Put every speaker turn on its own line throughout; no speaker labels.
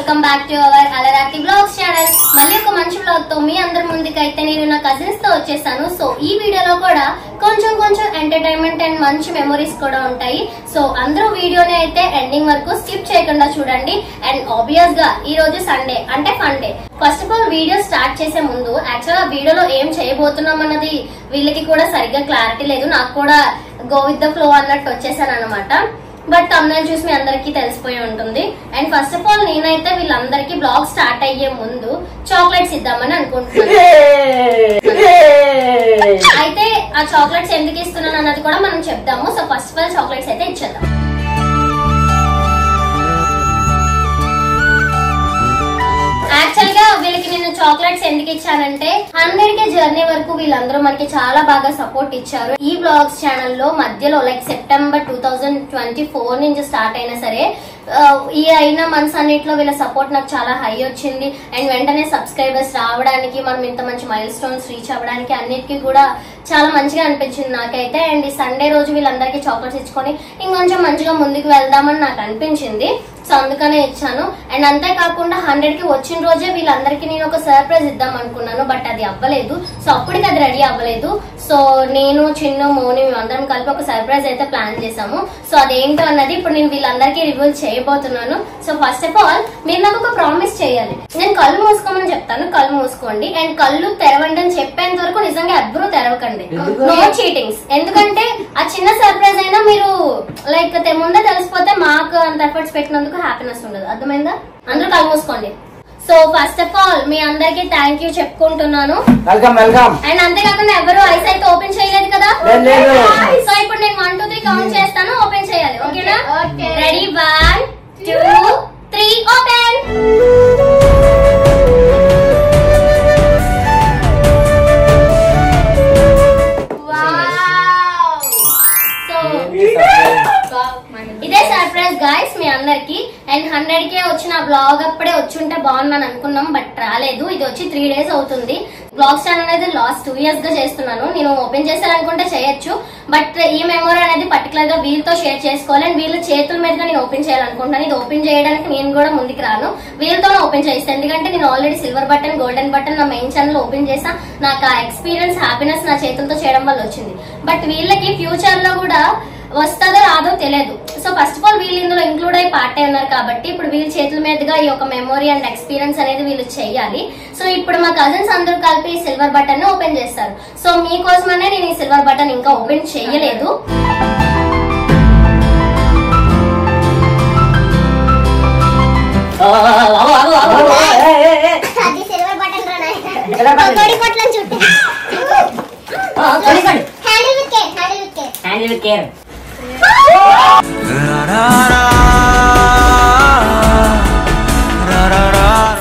Welcome back to our అలరాతి blogs channel. మళ్ళీ ఒక మంచి బ్లాగ్ తో మీ అందరి ముందుకైతే నేను నా కజిన్స్ తో వచ్చేసాను. సో ఈ వీడియోలో కూడా కొంచెం ఎంటర్టైన్మెంట్ అండ్ మంచి మెమరీస్ కూడా ఉంటాయి. సో అందరూ వీడియోని అయితే ఎండింగ్ వరకు స్కిప్ చేయకుండా చూడండి. అండ్ ఆబ్వియస్ గా ఈ రోజు సండే అంటే fun day. First of all video start చేసే ముందు యాక్చువల్ గా వీడియోలో ఏం చేయబోతున్నాం అన్నది వీళ్ళకి కూడా సరిగ్గా క్లారిటీ లేదు, నాకు కూడా గో విత్ ద ఫ్లో అన్నట్టు వచ్చేసాను అనమాట. బట్ తమ్నైల్ చూసి మీ అందరికీ తెలిసిపోయి ఉంటుంది. అండ్ ఫస్ట్ ఆఫ్ ఆల్ నేనైతే వీళ్ళందరికీ బ్లాగ్ స్టార్ట్ అయ్యే ముందు చాక్లెట్స్ ఇద్దామని అనుకుంటున్నాను. అయితే ఆ చాక్లెట్స్ ఎందుకు ఇస్తున్నాను అన్నది కూడా మనం చెప్దాము. So first of all chocolates అయితే ఇచ్చేద్దాం. యాక్చువల్ గా వీళ్ళకి నేను చాక్లెట్స్ ఎందుకు ఇచ్చానంటే 100K జర్నీ వరకు వీళ్ళందరూ మనకి చాలా బాగా సపోర్ట్ ఇచ్చారు. ఈ బ్లాగ్స్ ఛానల్లో మధ్యలో లైక్ సెప్టెంబర్ 2024 నుంచి స్టార్ట్ అయినా సరే ఈ అయిన మంత్స్ అన్నిట్లో వీళ్ళ సపోర్ట్ నాకు చాలా హై వచ్చింది. అండ్ వెంటనే సబ్స్క్రైబర్స్ రావడానికి, మనం ఇంత మంచి మైల్ స్టోన్స్ రీచ్ అవ్వడానికి అన్నిటికీ కూడా చాలా మంచిగా అనిపించింది నాకైతే. అండ్ ఈ సండే రోజు వీళ్ళందరికీ చాక్లెట్స్ ఇచ్చుకొని ఇంకొంచెం మంచిగా ముందుకు వెళ్దామని నాకు అనిపించింది. సో అందుకనే ఇచ్చాను. అండ్ అంతేకాకుండా 100కి వచ్చిన రోజే వీళ్ళందరికీ నేను ఒక సర్ప్రైజ్ ఇద్దాం అనుకున్నాను, బట్ అది అవ్వలేదు. సో అప్పటికి అది రెడీ అవ్వలేదు. సో నేను చిన్ను మోని మేమందరం కలిపి ఒక సర్ప్రైజ్ అయితే ప్లాన్ చేసాము. సో అదేంటో అన్నది ఇప్పుడు నేను వీళ్ళందరికీ రివీల్ చేయబోతున్నాను. సో ఫస్ట్ ఆఫ్ ఆల్ మీరు నాకు ఒక ప్రామిస్ చేయాలి. నేను కళ్ళు మూసుకోమని చెప్తాను, కళ్ళు మూసుకోండి. అండ్ కళ్ళు తెరవండి అని చెప్పేంత వరకు నిజంగా ఎవ్వరూ తెరవకండి. No cheatings. ఎందుకంటే ఆ చిన్న సర్ప్రైజ్ అయినా మీరు లైక్ ముందే తెలిసిపోతే మాకు అంత ఎఫర్ట్స్ పెట్టినందుకు హ్యాపీనెస్ ఉండదు. అర్థమైందా? అందరూ కళ్ళు మూసుకోండి. సో ఫస్ట్ ఆఫ్ ఆల్ మీ అందరికి థ్యాంక్ యూ చెప్పుకుంటున్నాను. అండ్ అంతేకాకుండా ఎవరు ఐస్ అయితే ఓపెన్ చేయలేదు కదా. సో ఇప్పుడు నేను 1 2 3 కౌంట్ చేస్తాను, ఓపెన్ చేయాలి. ఓకేనా? Ready 1 2 3 open. ఇదే సర్ప్రైజ్ గాయ్స్ మీ అందరికి. అండ్ 100K వచ్చిన బ్లాగ్ అప్పుడే వచ్చుంటే బాగున్నాను అనుకున్నాం, బట్ రాలేదు. ఇది వచ్చి 3 days అవుతుంది. బ్లాగ్ ఛానల్ అనేది లాస్ట్ 2 years గా చేస్తున్నాను. నేను ఓపెన్ చేశారనుకుంటే చేయొచ్చు, బట్ ఈ మెమరీ అనేది పర్టికులర్ గా వీళ్ళతో షేర్ చేసుకోవాలి. అండ్ వీళ్ళ చేతుల మీదుగా నేను ఓపెన్ చేయాలనుకుంటున్నాను. ఇది ఓపెన్ చేయడానికి నేను కూడా ముందుకు రాను, వీళ్ళతోనే ఓపెన్ చేస్తాను. ఎందుకంటే నేను already silver button, golden button నా మెయిన్ ఛానల్ ఓపెన్ చేసా. నాకు ఆ ఎక్స్పీరియన్స్, హ్యాపీనెస్ నా చేతులతో చేయడం వల్ల వచ్చింది. బట్ వీళ్ళకి ఫ్యూచర్ లో కూడా వస్తుందో రాదో తెలియదు. సో ఫస్ట్ ఆఫ్ ఆల్ వీళ్ళు ఇందులో ఇంక్లూడ్ అయ్యి పార్ట్ అయి ఉన్నారు కాబట్టి ఇప్పుడు వీళ్ళ చేతుల మీదుగా ఈ యొక్క మెమొరీ అండ్ ఎక్స్పీరియన్స్ అనేది వీళ్ళు చేయాలి. సో ఇప్పుడు మా కజిన్స్ అందరూ కలిపి ఈ సిల్వర్ బటన్ ని ఓపెన్ చేస్తారు. సో మీకోసమనే నేను ఈ సిల్వర్ బటన్ ఇంకా ఓపెన్ చేయలేదు.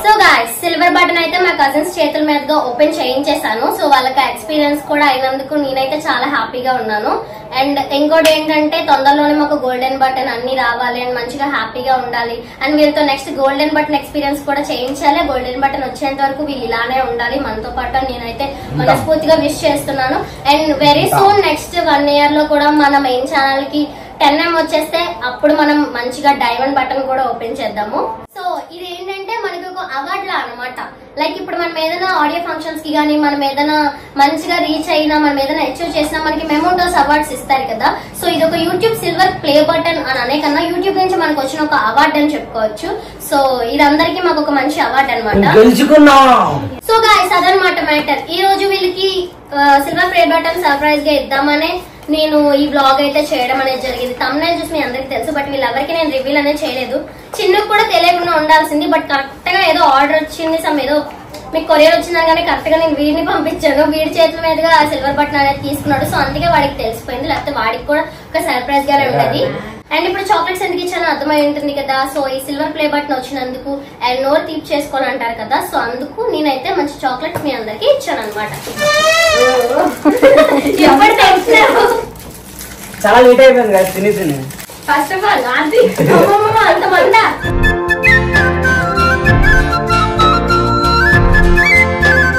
సో గాయ్స్ సిల్వర్ బటన్ అయితే మా కజిన్స్ చేతుల మీదుగా ఓపెన్ చేయించేసాను. సో వాళ్ళకి ఎక్స్పీరియన్స్ కూడా అయినందుకు నేనైతే చాలా హ్యాపీగా ఉన్నాను. అండ్ ఇంకోటి ఏంటంటే తొందరలోనే మాకు గోల్డెన్ బటన్ అన్ని రావాలి అండ్ మంచిగా హ్యాపీగా ఉండాలి. అండ్ వీళ్ళతో నెక్స్ట్ గోల్డెన్ బటన్ ఎక్స్పీరియన్స్ కూడా చేయించాలి. గోల్డెన్ బటన్ వచ్చేంత వరకు వీళ్ళు ఇలానే ఉండాలి మనతో పాటు నేనైతే మనస్ఫూర్తిగా విష్ చేస్తున్నాను. And very soon next 1 year లో కూడా మన మెయిన్ ఛానల్ కి 10M వచ్చేస్తే అప్పుడు మనం మంచిగా డైమండ్ బటన్ కూడా ఓపెన్ చేద్దాము. సో ఇది ఏంటంటే మనకి ఒక అవార్డ్ లా అనమాట. లైక్ ఇప్పుడు మనం ఏదైనా ఆడియో ఫంక్షన్స్ కి గానీ, మనం ఏదైనా మంచిగా రీచ్ అయినా, మనం ఏదైనా అచీవ్ చేసినా మనకి మెమోటోస్ అవార్డ్స్ ఇస్తారు కదా. సో ఇది ఒక యూట్యూబ్ సిల్వర్ ప్లే బటన్ అని అనే కన్నా యూట్యూబ్ నుంచి మనకు వచ్చిన ఒక అవార్డ్ అని చెప్పుకోవచ్చు. సో ఇదందరికి మాకు ఒక మంచి అవార్డ్ అనమాట. సో గాయ్స్ అదనమాట మ్యాటర్. ఈ రోజు వీళ్ళకి సిల్వర్ ప్లే బటన్ సర్ప్రైజ్ గా ఇద్దామనే నేను ఈ బ్లాగ్ అయితే చేయడం అనేది జరిగింది. తమ్నైల్ చూసి మీ అందరికి తెలుసు, బట్ వీళ్ళెవరికి నేను రివీల్ అనేది చేయలేదు. చిన్నకు కూడా తెలియకుండా ఉండాల్సింది, బట్ కరెక్ట్ గా ఏదో ఆర్డర్ వచ్చింది, ఏదో మీకు కొరియర్ వచ్చిందా కానీ కరెక్ట్ గా నేను వీడిని పంపించాను. వీడి చేతుల మీదుగా సిల్వర్ బటన్ అనేది తీసుకున్నాడు. సో అందుకే వాడికి తెలిసిపోయింది, లేకపోతే వాడికి కూడా ఒక సర్ప్రైజ్ గానే ఉంటది. అండ్ ఇప్పుడు చాక్లెట్స్ ఎందుకు ఇచ్చానో అర్థమై ఉంటుంది కదా. సో ఈ సిల్వర్ ప్లే బటన్ వచ్చినందుకు అండ్ నోరు తీపి చేసుకోవాలి అంటారు కదా. సో అందుకు నేనైతే మంచి చాక్లెట్స్ మీ అందరికి ఇచ్చాను అనమాట. ఎప్పుడు తెలుసు
చాలా లేట్ అయిపోయింది కదా తిని.
ఫస్ట్ ఆఫ్ ఆల్ అది అంత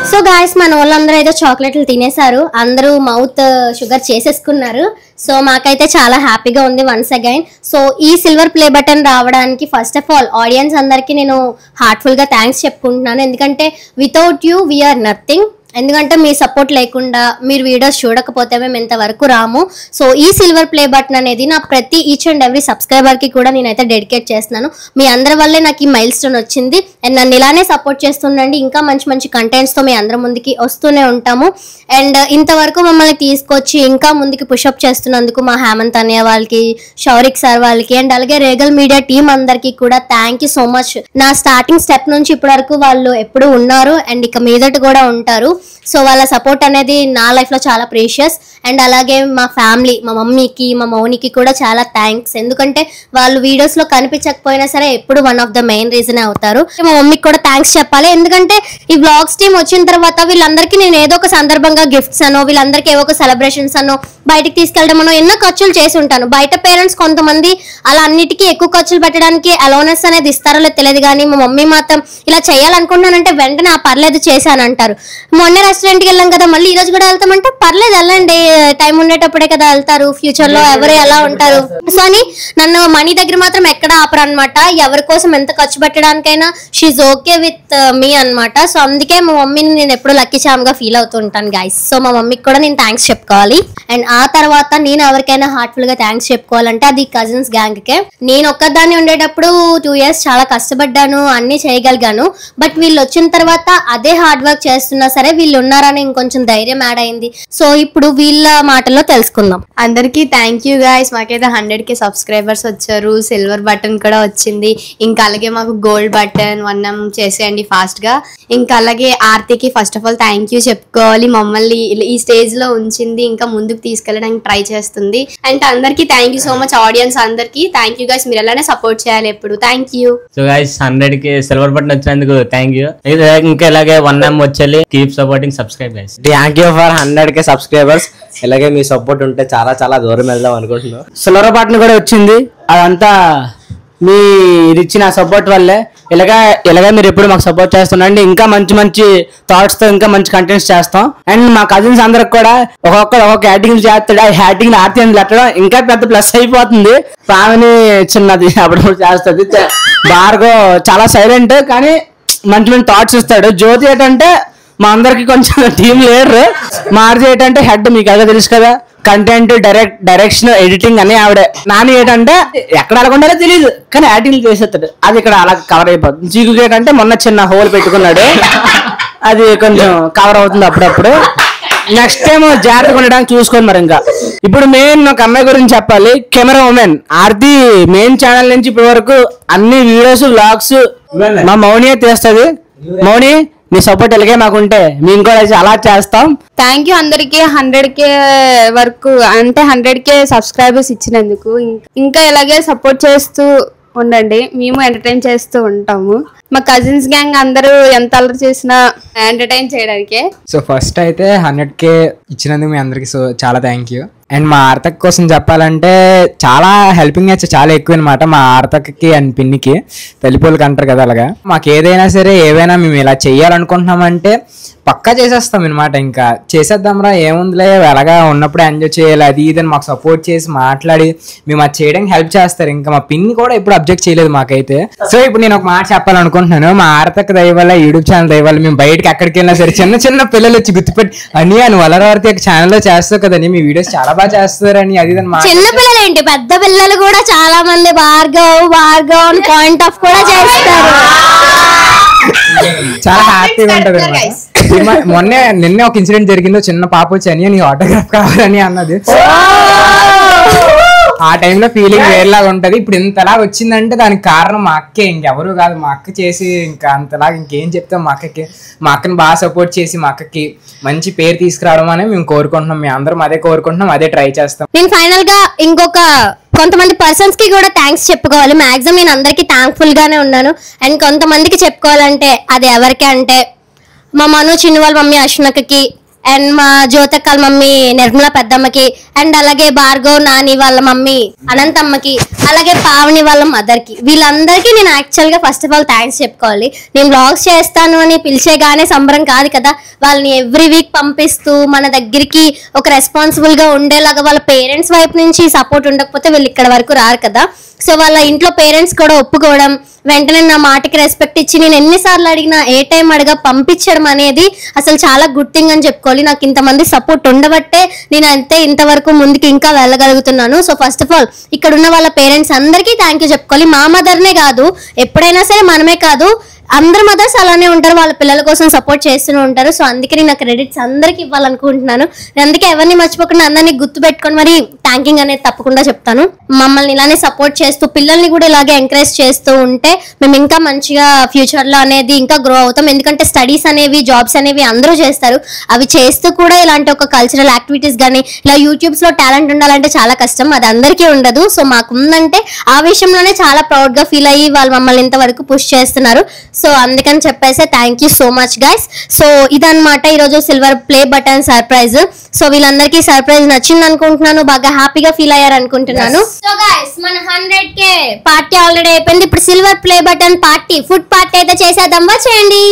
సో
గాయస్ మన వాళ్ళందరూ అయితే చాక్లెట్లు తినేశారు, అందరూ మౌత్ షుగర్ చేసేసుకున్నారు. సో మాకైతే చాలా హ్యాపీగా ఉంది వన్స్ అగైన్. సో ఈ సిల్వర్ ప్లే బటన్ రావడానికి ఫస్ట్ ఆఫ్ ఆల్ ఆడియన్స్ అందరికీ నేను హార్ట్ఫుల్ గా థ్యాంక్స్ చెప్పుకుంటున్నాను. ఎందుకంటే వితౌట్ యూ వీఆర్ నథింగ్. ఎందుకంటే మీ సపోర్ట్ లేకుండా మీరు వీడియోస్ చూడకపోతే మేము ఇంతవరకు రాము. సో ఈ సిల్వర్ ప్లే బటన్ అనేది నా ప్రతి ఈచ్ అండ్ ఎవ్రీ సబ్స్క్రైబర్ కి కూడా నేనైతే డెడికేట్ చేస్తున్నాను. మీ అందరి వల్లే నాకు ఈ మైల్ స్టోన్ వచ్చింది. అండ్ నన్ను ఇలానే సపోర్ట్ చేస్తుండండి. ఇంకా మంచి మంచి కంటెంట్స్ తో మీ అందరి ముందుకి వస్తూనే ఉంటాము. అండ్ ఇంతవరకు మమ్మల్ని తీసుకొచ్చి ఇంకా ముందుకి పుషప్ చేస్తున్నందుకు మా హేమంత్ అన్నయ్య వాళ్ళకి, షౌరిక్ సార్ వాళ్ళకి, అండ్ అలాగే రేగల్ మీడియా టీం అందరికి కూడా థ్యాంక్ యూ సో మచ్. నా స్టార్టింగ్ స్టెప్ నుంచి ఇప్పటి వరకు వాళ్ళు ఎప్పుడు ఉన్నారు అండ్ ఇక మీదట కూడా ఉంటారు. సో వాళ్ళ సపోర్ట్ అనేది నా లైఫ్ లో చాలా ప్రీషియస్. అండ్ అలాగే మా ఫ్యామిలీ, మా మమ్మీకి, మా మౌనికి కూడా చాలా థ్యాంక్స్. ఎందుకంటే వాళ్ళు వీడియోస్ లో కనిపించకపోయినా సరే ఎప్పుడు one of the main reason అవుతారు. మా మమ్మీకి కూడా థ్యాంక్స్ చెప్పాలి. ఎందుకంటే ఈ వ్లాగ్స్ టీమ్ వచ్చిన తర్వాత వీళ్ళందరికీ నేను ఏదో ఒక సందర్భంగా గిఫ్ట్స్ అనో, వీళ్ళందరికీ ఏదో ఒక సెలబ్రేషన్స్ అనో, బయటకు తీసుకెళ్ళడం అనో ఎన్నో ఖర్చులు చేసి ఉంటాను. బయట పేరెంట్స్ కొంతమంది అలా అన్నిటికీ ఎక్కువ ఖర్చులు పెట్టడానికి అలోనెస్ అనేది ఇస్తారో లేదు తెలియదు, కానీ మా మమ్మీ మాత్రం ఇలా చేయాలనుకుంటున్నానంటే వెంటనే పర్లేదు చేశానంటారు. మొన్న రెస్టారెంట్కి వెళ్ళాం కదా, మళ్ళీ ఈ రోజు కూడా వెళ్తామంటే పర్లేదు వెళ్ళండి, టైం ఉండేటప్పుడే కదా వెళ్తారు, ఫ్యూచర్ లో ఎవరు ఎలా ఉంటారు. సో అని నన్ను మనీ దగ్గర మాత్రం ఎక్కడ ఆపరు అనమాట. ఎవరి కోసం ఎంత ఖర్చు పెట్టడానికైనా షీఈ్ ఓకే విత్ మీ అనమాట. సో అందుకే మా మమ్మీని నేను ఎప్పుడు లక్కీ చామ్ గా ఫీల్ అవుతూ ఉంటాను గైస్. సో మా మమ్మీకి కూడా నేను థ్యాంక్స్ చెప్పుకోవాలి. అండ్ ఆ తర్వాత నేను ఎవరికైనా హార్ట్ఫుల్ గా థ్యాంక్స్ చెప్పుకోవాలంటే అది కజిన్స్ గ్యాంగ్ కే. నేను ఒక్కదాన్ని ఉండేటప్పుడు 2 years చాలా కష్టపడ్డాను, అన్ని చేయగలిగాను. బట్ వీళ్ళు వచ్చిన తర్వాత అదే హార్డ్ వర్క్ చేస్తున్నా సరే వీళ్ళు ఉన్నారని ఇంకొంచెం ధైర్యం యాడ్ అయింది. సో ఇప్పుడు వీళ్ళ మాటల్లో తెలుసుకుందాం.
అందరికీ థ్యాంక్ యూ గాయస్. మాకైతే 100K సబ్స్క్రైబర్స్ వచ్చారు, సిల్వర్ బటన్ కూడా వచ్చింది. ఇంకా అలాగే మాకు గోల్డ్ బటన్ 1M చేసేయండి ఫాస్ట్ గా. ఇంకా అలాగే ఆర్తికి first of all thank you చెప్పుకోవాలి. మమ్మల్ని ఈ స్టేజ్ లో ఉంచింది, ఇంకా ముందుకు తీసుకెళ్ళడానికి ట్రై చేస్తుంది. అండ్ అందరికీ thank you so much. Audience అందరికీ థ్యాంక్ యూ గైస్. మీరు ఎలానే సపోర్ట్ చేయాలి ఎప్పుడు. Thank you.
So guys 100K silver button వచ్చినందుకు థ్యాంక్ యూ. ఇంకా ఇలాగే 1M వచ్చేది. Keep supporting, subscribe guys.
Thank you for 100K subscribers. ఇలాగే మీ సపోర్ట్ ఉంటే చాలా చాలా దూరం వెళ్దాం అనుకుంటున్నాం.
సిల్వర్ బటన్ కూడా వచ్చింది, అదంతా మీరు ఇచ్చిన సపోర్ట్ వల్లే. ఇలాగే మీరు ఎప్పుడు మాకు సపోర్ట్ చేస్తుండండి. ఇంకా మంచి మంచి థాట్స్ తో ఇంకా మంచి కంటెంట్స్ చేస్తాం. అండ్ మా కజిన్స్ అందరికి కూడా ఒక్కొక్క యాక్టింగ్ చేస్తాడు. ఆ యాక్టింగ్ ఆర్తి అని పెట్టడం ఇంకా పెద్ద ప్లస్ అయిపోతుంది. పావని చిన్నది అప్పుడు చేస్తుంది. భార్గవ్ చాలా సైలెంట్ కానీ మంచి మంచి థాట్స్ ఇస్తాడు. జ్యోతి ఏంటంటే మా అందరికి కొంచెం టీం లేరు. మార్జీ ఏంటంటే హెడ్, మీకు అదే తెలుసు కదా, కంటెంట్ డైరెక్షన్ ఎడిటింగ్ అని ఆవిడే. నాని ఏంటంటే ఎక్కడ అలాగుండాలో తెలియదు కానీ యాక్టింగ్ చేసేస్తాడు, అది ఇక్కడ అలా కవర్ అయిపోతుంది. చీకు ఏంటంటే మొన్న చిన్న హోల్ పెట్టుకున్నాడు, అది కొంచెం కవర్ అవుతుంది అప్పుడప్పుడు. నెక్స్ట్ టైం జాగ్రత్తగా ఉండడానికి చూసుకోండి. మరి ఇంకా ఇప్పుడు మెయిన్ ఒక అమ్మాయి గురించి చెప్పాలి, camera women Aarti. Main channel నుంచి ఇప్పటి వరకు అన్ని వీడియోస్ వ్లాగ్స్ మా మౌనియే తీస్తుంది. మౌని మీ సపోర్ట్ ఎలాగే మాకుంటే మేము కూడా అలా చేస్తాం.
థ్యాంక్ యూ అందరికి 100K వరకు అంటే 100K సబ్స్క్రైబర్స్ ఇచ్చినందుకు. ఇంకా ఇలాగే సపోర్ట్ చేస్తూ ఉండండి, మేము ఎంటర్టైన్ చేస్తూ ఉంటాము. మా కజిన్స్ గ్యాంగ్ అందరూ ఎంత అల్లరి చేసినా ఎంటర్టైన్ చేయడానికే.
సో ఫస్ట్ అయితే 100K ఇచ్చినందుకు మీ అందరికి సో చాలా థ్యాంక్ యూ. అండ్ మా ఆర్తక్ కోసం చెప్పాలంటే చాలా హెల్పింగ్ నేచర్ చాలా ఎక్కువ అనమాట. మా ఆర్తక్కి అండ్ పిన్నికి తల్లిపోలకి అంటారు కదా, అలాగా మాకు ఏదైనా సరే ఏవైనా మేము ఇలా చెయ్యాలనుకుంటున్నామంటే పక్కా చేసేస్తాం అనమాట. ఇంకా చేసేద్దాంరా ఏముందిలే, అలాగా ఉన్నప్పుడు ఎంజాయ్ చేయాలి అది ఇది అని మాకు సపోర్ట్ చేసి మాట్లాడి మేము అది చేయడానికి హెల్ప్ చేస్తారు. ఇంకా మా పిన్ని కూడా ఎప్పుడు అబ్జెక్ట్ చేయలేదు మాకైతే. సో ఇప్పుడు నేను ఒక మాట చెప్పాలనుకుంటున్నాను. మా ఆర్తక్ దయవల్ల, యూట్యూబ్ ఛానల్ దయవల్ల మేము బయటకి ఎక్కడికి వెళ్ళినా సరే చిన్న చిన్న పిల్లలు వచ్చి గుర్తుపెట్టి అని అని వలరవర్తి ఛానల్లో చేస్తావు కదని, మీ వీడియోస్ చాలా బాగా చేస్తారని అది
చిన్న పిల్లలు ఏంటి పెద్ద పిల్లలు కూడా చాలా మంది భార్గవ్ అని పాయింట్ ఆఫ్ కూడా చేస్తారు.
చాలా హ్యాపీగా ఉంటది అనమాట. నిన్నే ఒక ఇన్సిడెంట్ జరిగిందో, చిన్న పాప వచ్చి అని నీ ఆటోగ్రాఫ్ కావాలని అన్నది. ఆ టైంలో ఫీలింగ్ వేరేలాగా ఉంటది. ఇప్పుడు ఇంతలా వచ్చిందంటే దానికి కారణం మా అక్కే, ఇంకెవరు కాదు. మా అక్క చేసి ఇంకా అంతలాగా ఇంకేం చెప్తాం. మా అక్కని బాగా సపోర్ట్ చేసి మా అక్కకి మంచి పేరు తీసుకురావడం అని మేము కోరుకుంటున్నాం. మేము అందరం అదే కోరుకుంటున్నాం, అదే ట్రై చేస్తాం.
నేను ఫైనల్ గా ఇంకొక కొంతమంది పర్సన్స్ కి కూడా థ్యాంక్స్ చెప్పుకోవాలి. మాక్సిమం నేను అందరికి థ్యాంక్ఫుల్ గానే ఉన్నాను. అండ్ కొంతమందికి చెప్పుకోవాలంటే అది ఎవరికి అంటే మా మను చిన్న వాళ్ళ మమ్మీ అశ్వనకి, అండ్ మా జ్యోతక్కల మమ్మీ నిర్మల పెద్దమ్మకి, అండ్ అలాగే భార్గవ్ నాని వాళ్ళ మమ్మీ అనంతమ్మకి, అలాగే పావని వాళ్ళ మదర్ కి, వీళ్ళందరికీ నేను యాక్చువల్ గా ఫస్ట్ ఆఫ్ ఆల్ థ్యాంక్స్ చెప్పుకోవాలి. నేను వ్లాగ్స్ చేస్తాను అని పిలిచేగానే సంబరం కాదు కదా, వాళ్ళని ఎవ్రీ వీక్ పంపిస్తూ మన దగ్గరికి ఒక రెస్పాన్సిబుల్ గా ఉండేలాగా వాళ్ళ పేరెంట్స్ వైపు నుంచి సపోర్ట్ ఉండకపోతే వీళ్ళు ఇక్కడ వరకు రారు కదా. సో వాళ్ళ ఇంట్లో పేరెంట్స్ కూడా ఒప్పుకోవడం, వెంటనే నా మాటకి రెస్పెక్ట్ ఇచ్చి నేను ఎన్నిసార్లు అడిగినా ఏ టైం అడిగా పంపించడం అనేది అసలు చాలా గుడ్ థింగ్ అని చెప్పుకోవాలి. నాకు ఇంతమంది సపోర్ట్ ఉండబట్టే నేను అంతే ఇంతవరకు ముందుకు ఇంకా వెళ్ళగలుగుతున్నాను. సో ఫస్ట్ ఆఫ్ ఆల్ ఇక్కడ ఉన్న వాళ్ళ పేరెంట్స్ అందరికీ థ్యాంక్ యూ చెప్పుకోవాలి. మా మదర్నే కాదు, ఎప్పుడైనా సరే మనమే కాదు, అందరు మదర్స్ అలానే ఉంటారు, వాళ్ళ పిల్లల కోసం సపోర్ట్ చేస్తూనే ఉంటారు. సో అందుకే నేను క్రెడిట్స్ అందరికి ఇవ్వాలనుకుంటున్నాను. నేను అందుకే ఎవరిని మర్చిపోకుండా అందరినీ గుర్తు పెట్టుకొని మరి థ్యాంకింగ్ అనేది తప్పకుండా చెప్తాను. మమ్మల్ని ఇలానే సపోర్ట్ చేస్తూ పిల్లల్ని కూడా ఇలాగే ఎంకరేజ్ చేస్తూ ఉంటే మేము ఇంకా మంచిగా ఫ్యూచర్ లో అనేది ఇంకా గ్రో అవుతాం. ఎందుకంటే స్టడీస్ అనేవి, జాబ్స్ అనేవి అందరూ చేస్తారు, అవి చేస్తూ కూడా ఇలాంటి ఒక కల్చరల్ యాక్టివిటీస్ కానీ ఇలా యూట్యూబ్స్ లో టాలెంట్ ఉండాలంటే చాలా కష్టం, అది అందరికీ ఉండదు. సో మాకుందంటే ఆ విషయంలోనే చాలా ప్రౌడ్ గా ఫీల్ అయ్యి వాళ్ళు మమ్మల్ని ఇంతవరకు పుష్ చేస్తున్నారు. సో అందుకని చెప్పేసి thank you so much guys. So ఇదన్నమాట ఈరోజు silver play button surprise. So వీళ్ళందరికీ సర్ప్రైజ్ నచ్చింది అనుకుంటున్నాను, బాగా హ్యాపీగా ఫీల్ అయ్యారు అనుకుంటున్నాను. సో గైస్ మన 100K పార్టీ ఆల్రెడీ అయిపోయింది. ఇప్పుడు silver play button party, food party అయితే చేసేద్దాం, వచ్చేయండి.